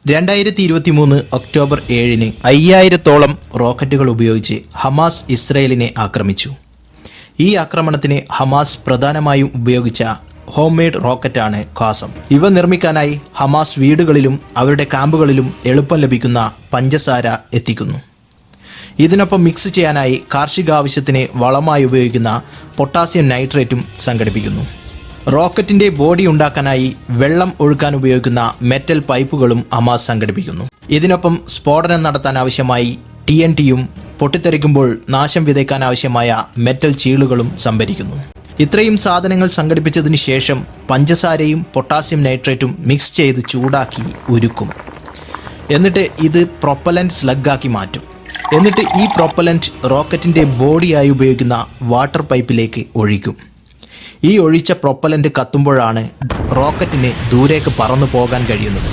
2023 October 7-ന് 5000-ഓളം റോക്കറ്റുകൾ ഉപയോഗിച്ച് Hamas ഇസ്രയേലിനെ ആക്രമിച്ചു. ഈ ആക്രമണത്തിന് ഹമാസ് പ്രധാനമായും ഉപയോഗിച്ച ഹോം മെയ്ഡ് റോക്കറ്റാണ് ഖാസം. ഇവ നിർമ്മിക്കാനായി ഹമാസ് വീടുകളിലും അവരുടെ ക്യാമ്പുകളിലും എളുപ്പം ലഭിക്കുന്ന പഞ്ചസാര എത്തിക്കുന്നു. ഇതിനൊപ്പം മിക്സ് ചെയ്യാനായി കാർഷികാവശ്യത്തിന് വളമായി ഉപയോഗിക്കുന്ന പൊട്ടാസ്യം നൈട്രേറ്റും സംഘടിപ്പിക്കുന്നു. റോക്കറ്റിൻ്റെ ബോഡി ഉണ്ടാക്കാനായി വെള്ളം ഒഴുക്കാൻ ഉപയോഗിക്കുന്ന മെറ്റൽ പൈപ്പുകളും ഹമാസ് സംഘടിപ്പിക്കുന്നു. ഇതിനൊപ്പം സ്ഫോടനം നടത്താൻ ആവശ്യമായി TNTയും പൊട്ടിത്തെറിക്കുമ്പോൾ നാശം വിതയ്ക്കാൻ ആവശ്യമായ മെറ്റൽ ചീളുകളും സംഭരിക്കുന്നു. ഇത്രയും സാധനങ്ങൾ സംഘടിപ്പിച്ചതിന് ശേഷം പഞ്ചസാരയും പൊട്ടാസ്യം നൈട്രേറ്റും മിക്സ് ചെയ്ത് ചൂടാക്കി ഉരുക്കും. എന്നിട്ട് ഇത് പ്രൊപ്പലൻറ്റ് സ്ലഗാക്കി മാറ്റും. എന്നിട്ട് ഈ പ്രൊപ്പലൻറ്റ് റോക്കറ്റിൻ്റെ ബോഡിയായി ഉപയോഗിക്കുന്ന വാട്ടർ പൈപ്പിലേക്ക് ഒഴിക്കും. ഈ ഒഴിച്ച പ്രൊപ്പലൻറ്റ് കത്തുമ്പോഴാണ് റോക്കറ്റിന് ദൂരേക്ക് പറന്നു പോകാൻ കഴിയുന്നത്.